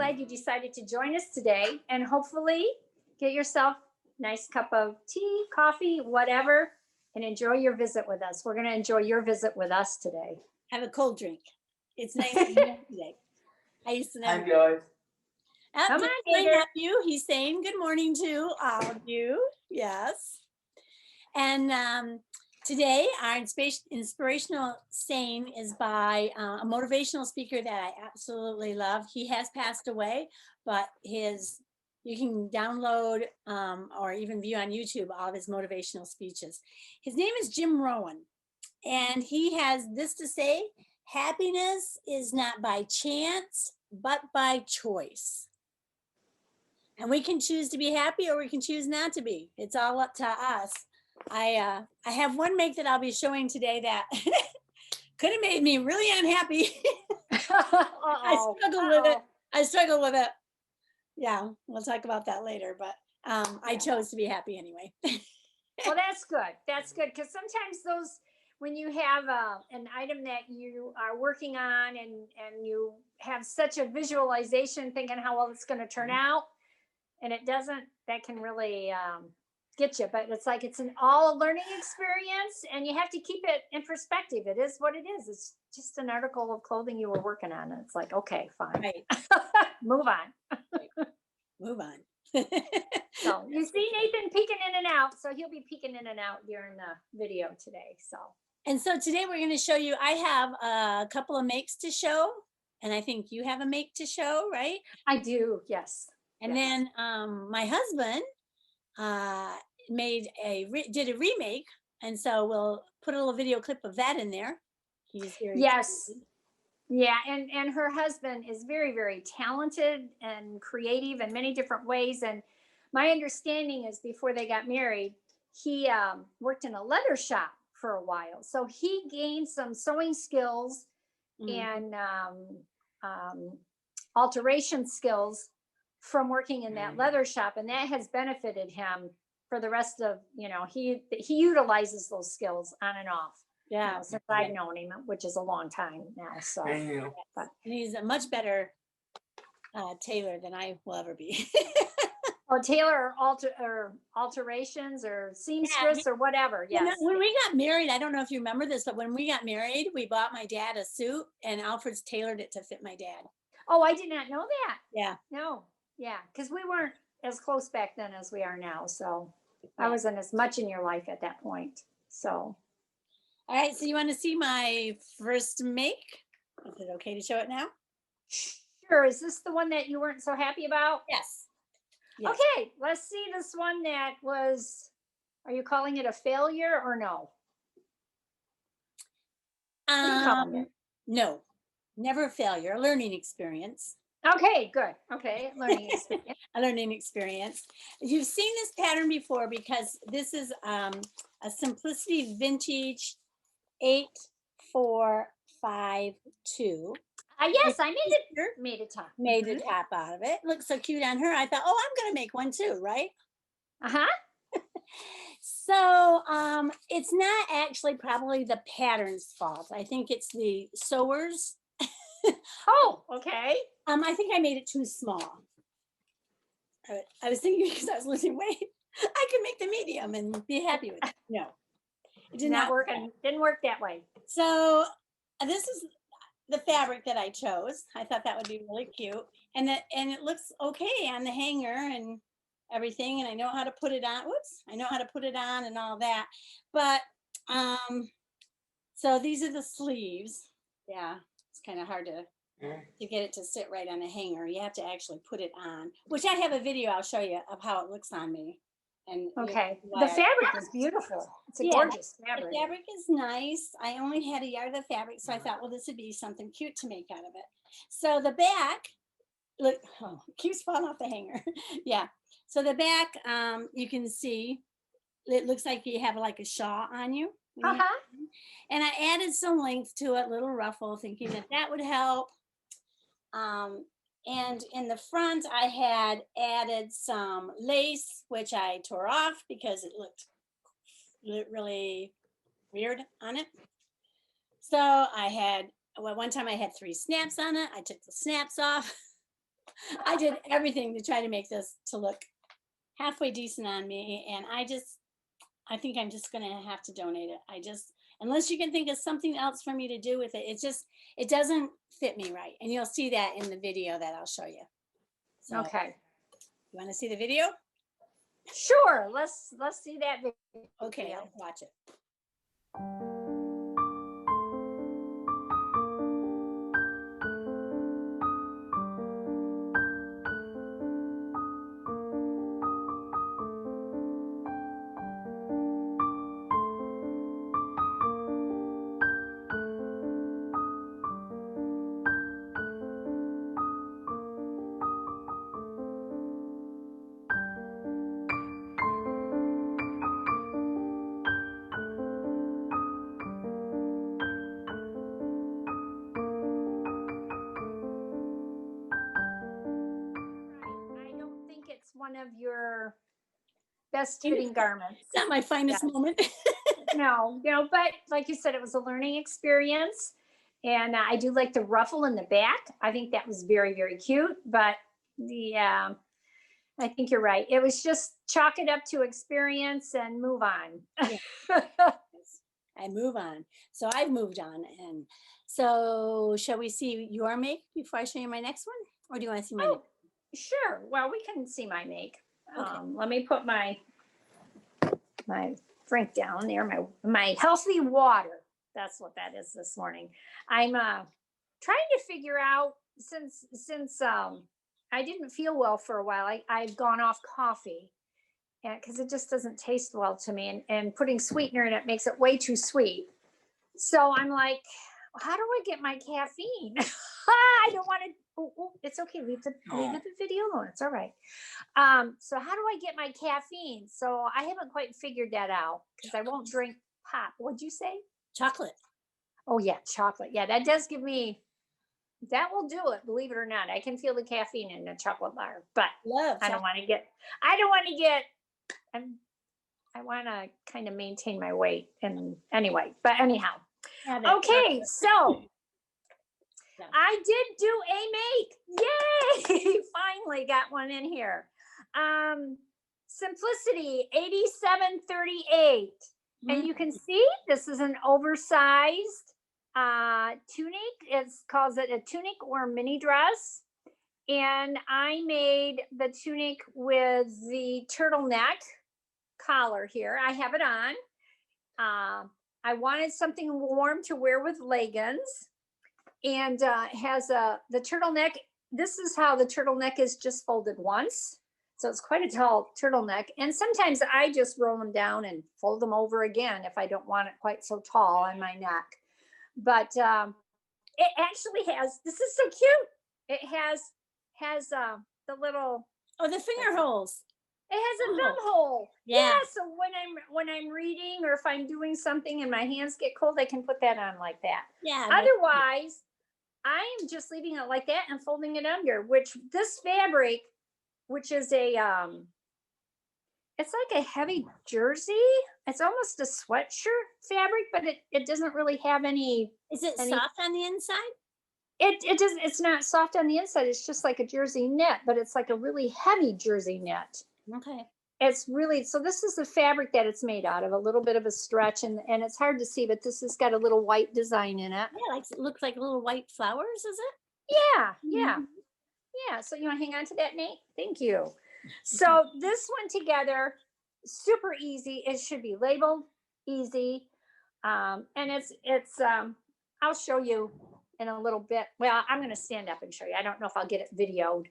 glad you decided to join us today, and hopefully get yourself a nice cup of tea, coffee, whatever, and enjoy your visit with us. We're going to enjoy your visit with us today. Have a cold drink. It's nice to be today. I used to never. Hi, guys. Come on, my Peter. nephew. He's saying good morning to all of you. Yes. And today, our inspirational saying is by a motivational speaker that I absolutely love. He has passed away, but you can download or even view on YouTube all of his motivational speeches. His name is Jim Rohn, and he has this to say: happiness is not by chance, but by choice. And we can choose to be happy or we can choose not to be. It's all up to us. I have one make that I'll be showing today that could have made me really unhappy. I struggle with it. Yeah, we'll talk about that later, but I chose to be happy anyway. Well, that's good. That's good, because sometimes when you have an item that you are working on and you have such a visualization thinking how well it's going to turn out, and it doesn't, that can really get you. But it's like it's all a learning experience, and you have to keep it in perspective. It is what it is. It's just an article of clothing you were working on, and it's like, okay, fine. Right. Move on. Right. Move on. So you see Nathan peeking in and out, so he'll be peeking in and out during the video today. And so today we're going to show you, I have a couple of makes to show, and I think you have a make to show, right? I do, yes. And then my husband did a remake, and so we'll put a little video clip of that in there. He's very talented. Yeah, and her husband is very, very talented and creative in many different ways. And my understanding is before they got married, he worked in a leather shop for a while. So he gained some sewing skills and alteration skills from working in that leather shop, and that has benefited him for the rest of, he utilizes those skills on and off. Yeah, since I've known him, which is a long time now. So but he's a much better tailor than I will ever be. Oh, tailor or alterations or seamstress or whatever. Yes. When we got married, I don't know if you remember this, but when we got married, we bought my dad a suit, and Alfred's tailored it to fit my dad. Oh, I did not know that. Yeah. No. Yeah, because we weren't as close back then as we are now. So I wasn't as much in your life at that point. So. All right, so you want to see my first make? Is it okay to show it now? Sure. Is this the one that you weren't so happy about? Yes. Okay, let's see this one that was, are you calling it a failure or no? What are you calling it? No, never a failure, a learning experience. Okay, good. Okay, learning experience. A learning experience. You've seen this pattern before because this is a Simplicity Vintage 8452. Yes, I made a top. Made the top out of it. Looks so cute on her. I thought, oh, I'm going to make one too, right? So it's not actually probably the pattern's fault. I think it's the sewers. Oh, okay. I think I made it too small. I was thinking because I was losing weight, I could make the medium and be happy with it. No, it did not work. Didn't work that way. So this is the fabric that I chose. I thought that would be really cute, and it looks okay on the hanger and everything. And I know how to put it on. I know how to put it on and all that. But so these are the sleeves. Yeah, it's kind of hard to get it to sit right on a hanger. You have to actually put it on, which I have a video I'll show you of how it looks on me. And okay, the fabric is beautiful. It's a gorgeous fabric. The fabric is nice. I only had a yard of the fabric, so I thought, well, this would be something cute to make out of it. So the back, look, oh, it keeps falling off the hanger. Yeah. So the back, you can see, it looks like you have like a shawl on you. And I added some length to it, little ruffle, thinking that would help. And in the front, I had added some lace, which I tore off because it looked really weird on it. So I had, well, one time I had 3 snaps on it. I took the snaps off. I did everything to try to make this to look halfway decent on me. And I think I'm just going to have to donate it. Unless you can think of something else for me to do with it, it doesn't fit me right. And you'll see that in the video that I'll show you. So, Okay. you want to see the video? Sure. Let's see that video. Okay, let's watch it. I don't think it's one of your best fitting garments. It's not my finest moment. No, but like you said, it was a learning experience. And I do like the ruffle in the back. I think that was very, very cute. But I think you're right. It was just chalk it up to experience and move on. I move on. So I've moved on. And so shall we see your make before I show you my next one? Or do you want to see my make? Sure. Well, we can see my make. Okay. Let me put my drink down there, my healthy water. That's what that is this morning. I'm trying to figure out since I didn't feel well for a while. I've gone off coffee, and because it just doesn't taste well to me, and putting sweetener in it makes it way too sweet. So I'm like, how do I get my caffeine? I don't want to. Oh, it's okay. Leave the video alone. It's all right. So how do I get my caffeine? So I haven't quite figured that out because I won't drink pop. What'd you say? Chocolate. Oh yeah, chocolate. Yeah, that does give me. That will do it. Believe it or not, I can feel the caffeine in a chocolate bar. But I don't want to get. I want to kind of maintain my weight. And anyway, but anyhow. Okay, so I did do a make. Yay! Finally got one in here. Simplicity 8738. And you can see this is an oversized tunic. It calls it a tunic or mini dress. And I made the tunic with the turtleneck collar here. I have it on. I wanted something warm to wear with leggings, and has the turtleneck. This is how the turtleneck is, just folded once. So it's quite a tall turtleneck. And sometimes I just roll them down and fold them over again if I don't want it quite so tall on my neck. But it actually has, this is so cute. It has the little. Oh, the finger holes. It has a thumb hole. Yeah. So when I'm reading, or if I'm doing something and my hands get cold, I can put that on like that. Yeah. Otherwise, I am just leaving it like that and folding it under, which this fabric, which is it's like a heavy jersey. It's almost a sweatshirt fabric, but it doesn't really have any. Is it soft on the inside? It does. It's not soft on the inside. It's just like a jersey knit, but it's like a really heavy jersey knit. Okay. It's really, so this is the fabric that it's made out of, a little bit of a stretch, and it's hard to see, but this has got a little white design in it. Yeah, like it looks like little white flowers, is it? Yeah. Yeah. So you want to hang on to that, Nate? Thank you. So this one together, super easy. It should be labeled easy. And it's I'll show you in a little bit. Well, I'm going to stand up and show you. I don't know if I'll get it videoed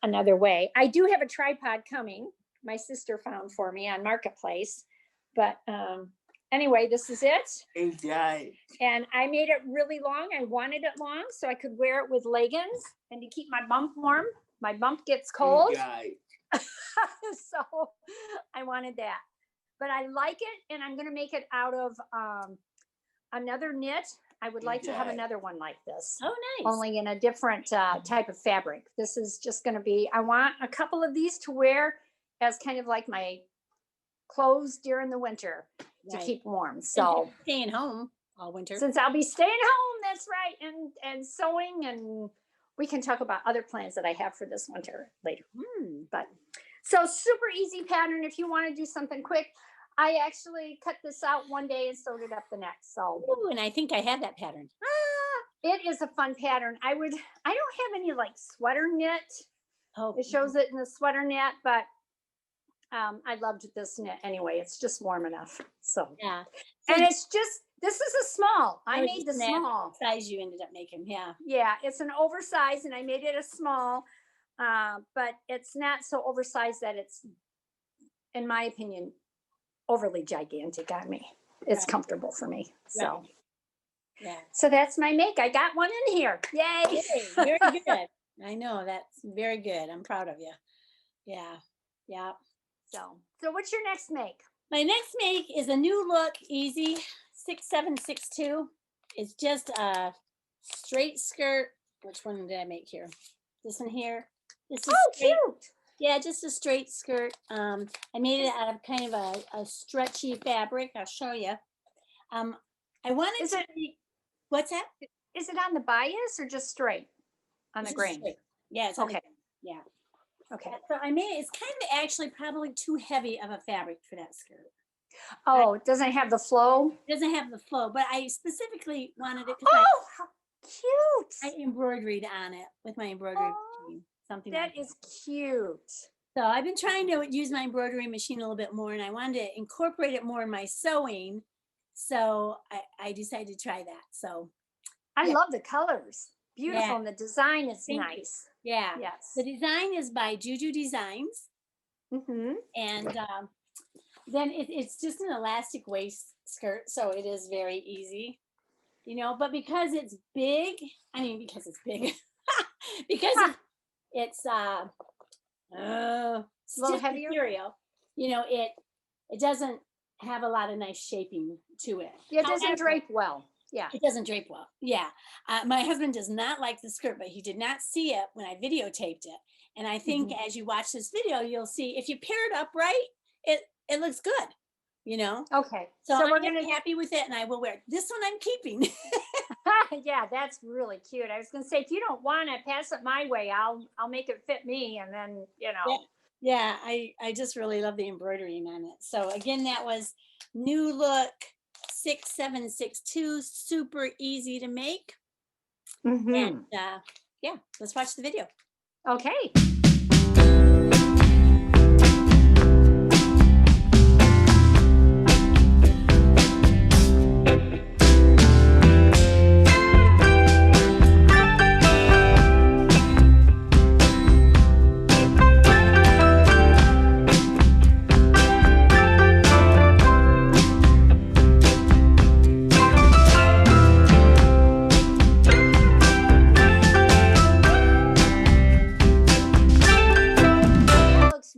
another way. I do have a tripod coming. My sister found for me on Marketplace, but anyway, this is it. And I made it really long. I wanted it long so I could wear it with leggings and to keep my bump warm. My bump gets cold. So I wanted that, but I like it, and I'm going to make it out of another knit. I would like to have another one like this. Oh, nice. Only in a different type of fabric. This is just going to be, I want a couple of these to wear as kind of like my clothes during the winter to keep warm. So staying home all winter. Since I'll be staying home, that's right. And sewing and we can talk about other plans that I have for this winter later. But So super easy pattern if you want to do something quick. I actually cut this out one day and sewed it up the next. So, and I think I have that pattern. it is a fun pattern. I don't have any like sweater knit. Oh, It shows it in the sweater knit, but I loved this knit anyway. It's just warm enough. So, yeah. and it's just, this is a small. I made the just an small size you ended up making. Yeah. Yeah, it's an oversized and I made it a small, but it's not so oversized that it's, in my opinion, overly gigantic on me. It's Right. comfortable for me. So, Right. Yeah. so that's my make. I got one in here. Yay. Yay, very good. I know, that's very good. I'm proud of you. Yeah. Yeah. So what's your next make? My next make is a new look, easy 6762. It's just a straight skirt. Which one did I make here? This one here. This is Oh, straight. cute. Yeah, just a straight skirt. I made it out of kind of a stretchy fabric. I'll show you. I wanted Is to it, what's that? is it on the bias or just straight on the This is grain? straight. Yeah, it's on the Okay. grain. Yeah. Okay. So I made it. It's kind of actually probably too heavy of a fabric for that skirt. Oh, it doesn't have the flow. It doesn't have the flow, but I specifically wanted it because Oh, how cute. I embroidered on it with my embroidery Oh, machine. Something That like is cute. So I've been trying to use my embroidery machine a little bit more, and I wanted to incorporate it more in my sewing. So I decided to try that. So I Yeah. love the colors. Beautiful. Yeah. And the design is Thank you. nice. yeah, Yes. the design is by Juju Designs, Mm-hmm. and then it's just an elastic waist skirt, so it is very easy, But because it's big, because it's big, because it's little stiff heavier? material, it doesn't have a lot of nice shaping to it. Yeah, it doesn't However, drape well. Yeah. It doesn't drape well. Yeah. My husband does not like the skirt, but he did not see it when I videotaped it. And I think as you watch this video, you'll see if you pair it up right, it looks good, Okay. So So I'm we're gonna. happy with it, and I will wear it. This one I'm keeping. Yeah, that's really cute. I was gonna say, if you don't want to pass it my way, I'll make it fit me, and then Yeah, I just really love the embroidery on it. So again, that was new look 6762, super easy to make. Mhm. And yeah, let's watch the video. Okay.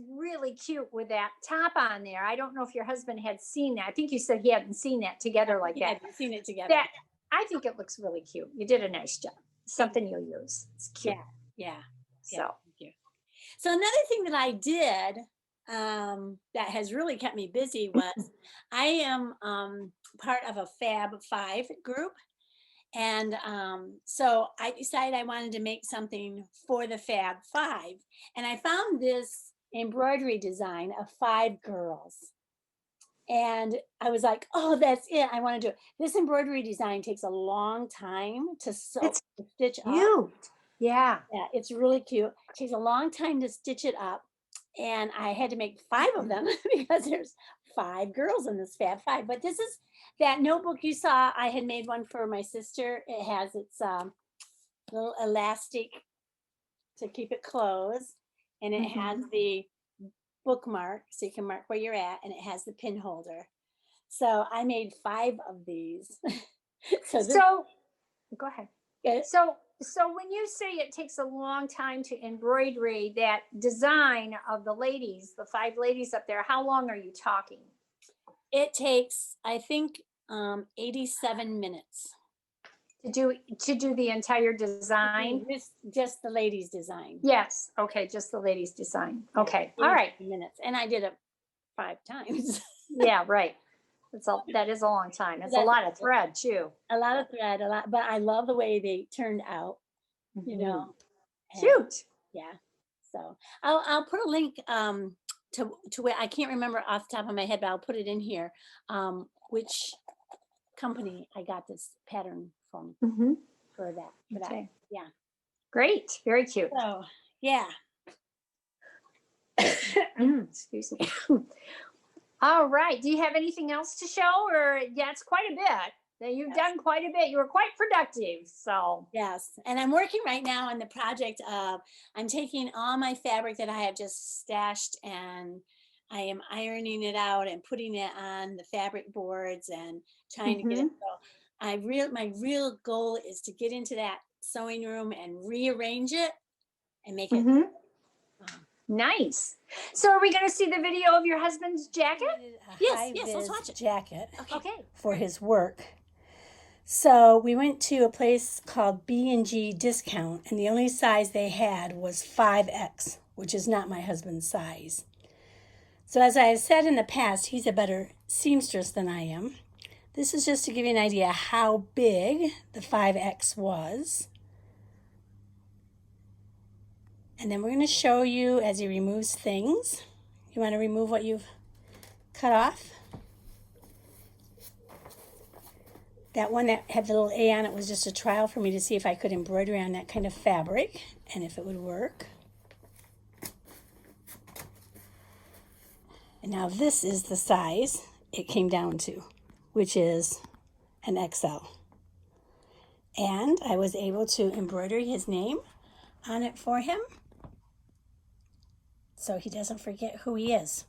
Really cute with that top on there. I don't know if your husband had seen that. I think you said he hadn't seen that together like Yeah, that. I've seen it together. That I think it looks really cute. You did a nice job. Something you'll use. It's cute. Yeah. So Thank you. So another thing that I did that has really kept me busy was I am part of a Fab 5 group. And so I decided I wanted to make something for the Fab 5. And I found this embroidery design of 5 girls. And I was like, oh, that's it. I want to do it. This embroidery design takes a long time to sew, It's to stitch up. cute. Yeah. Yeah, it's really cute. It takes a long time to stitch it up. And I had to make 5 of them because there's 5 girls in this Fab 5. But this is that notebook you saw. I had made one for my sister. It has its little elastic to keep it closed. And it has the bookmark so you can mark where you're at. And it has the pin holder. So I made 5 of these. So go ahead. Yeah. So when you say it takes a long time to embroidery that design of the ladies, the 5 ladies up there, how long are you talking? It takes, I think, 87 minutes. To do the entire design? Just the ladies' design. Yes. Okay, just the ladies' design. Okay. All right. Minutes. And I did it 5 times. Yeah, right. That is a long time. It's a lot of thread too. A lot of thread, but I love the way they turned out, Cute. Yeah. So I'll put a link to where I can't remember off the top of my head, but I'll put it in here. Which company I got this pattern from Mhm. for that. Okay. Yeah. Great. Very cute. So yeah. Excuse me. All right. Do you have anything else to show? Or yeah, it's quite a bit. Now, you've done quite a bit. You were quite productive. So Yes, and I'm working right now on the project of I'm taking all my fabric that I have just stashed and I am ironing it out and putting it on the fabric boards and trying to get it. So my real goal is to get into that sewing room and rearrange it and make it. Nice. So are we going to see the video of your husband's jacket? Yes, let's watch it. Jacket Okay. for his work. So we went to a place called B&G Discount, and the only size they had was 5X, which is not my husband's size. So as I have said in the past, he's a better seamstress than I am. This is just to give you an idea how big the 5X was. And then we're going to show you as he removes things. You want to remove what you've cut off? That one that had the little A on it was just a trial for me to see if I could embroider on that kind of fabric and if it would work. And now this is the size it came down to, which is an XL. And I was able to embroider his name on it for him so he doesn't forget who he is.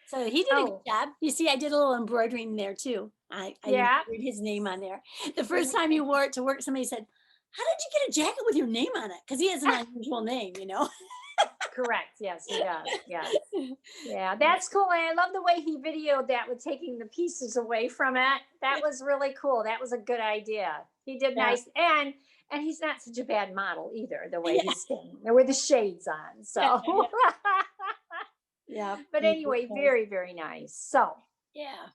So he did a good job. You see, I did a little embroidering there too. I embroidered his name on there. The first time he wore it to work, somebody said, "How did you get a jacket with your name on it?" Because he has an unusual name, you know. Correct. Yes, he does. Yes. Yeah, that's cool. And I love the way he videoed that with taking the pieces away from it. That was really cool. That was a good idea. He did nice. And he's not such a bad model either, the way he's standing there with the shades on. So Yeah. But anyway, very, very nice. So yeah.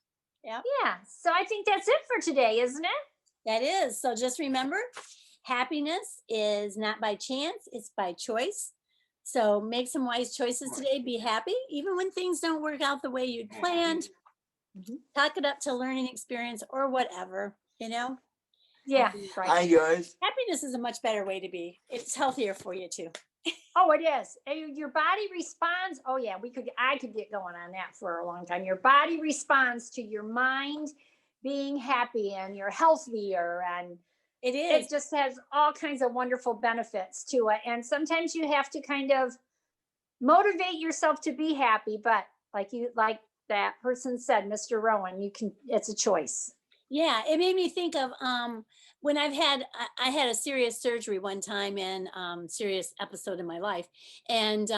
So I think that's it for today, isn't it? That is. So just remember, happiness is not by chance, it's by choice. So make some wise choices today. Be happy, even when things don't work out the way you'd planned. Talk it up to learning experience or whatever, you know? Yeah. Right. Hi guys. Happiness is a much better way to be. It's healthier for you too. Oh, it is. Your body responds. Oh yeah, I could get going on that for a long time. Your body responds to your mind being happy, and you're healthier, and it just has all kinds of wonderful benefits to it. And sometimes you have to kind of motivate yourself to be happy, but like that person said, Mr. Rowan, it's a choice. Yeah, it made me think of when I had a serious surgery one time and serious episode in my life. And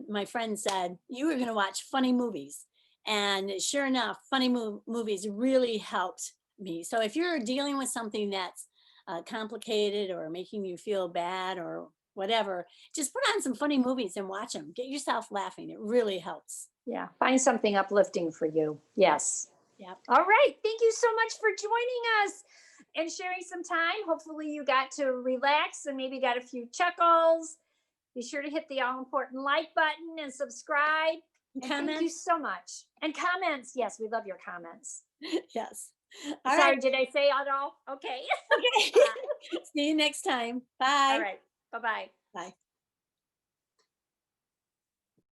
my friend said, you were going to watch funny movies. And sure enough, funny movies really helped me. So if you're dealing with something that's complicated or making you feel bad or whatever, just put on some funny movies and watch them. Get yourself laughing. It really helps. Yeah, find something uplifting for you. Yes. Yep. All right. Thank you so much for joining us and sharing some time. Hopefully you got to relax and maybe got a few chuckles. Be sure to hit the all important like button and subscribe. And thank you so much. And comments. Yes, we love your comments. Yes. Sorry, did I say it all? Okay. Okay. See you next time. Bye. All right. Bye-bye. Bye.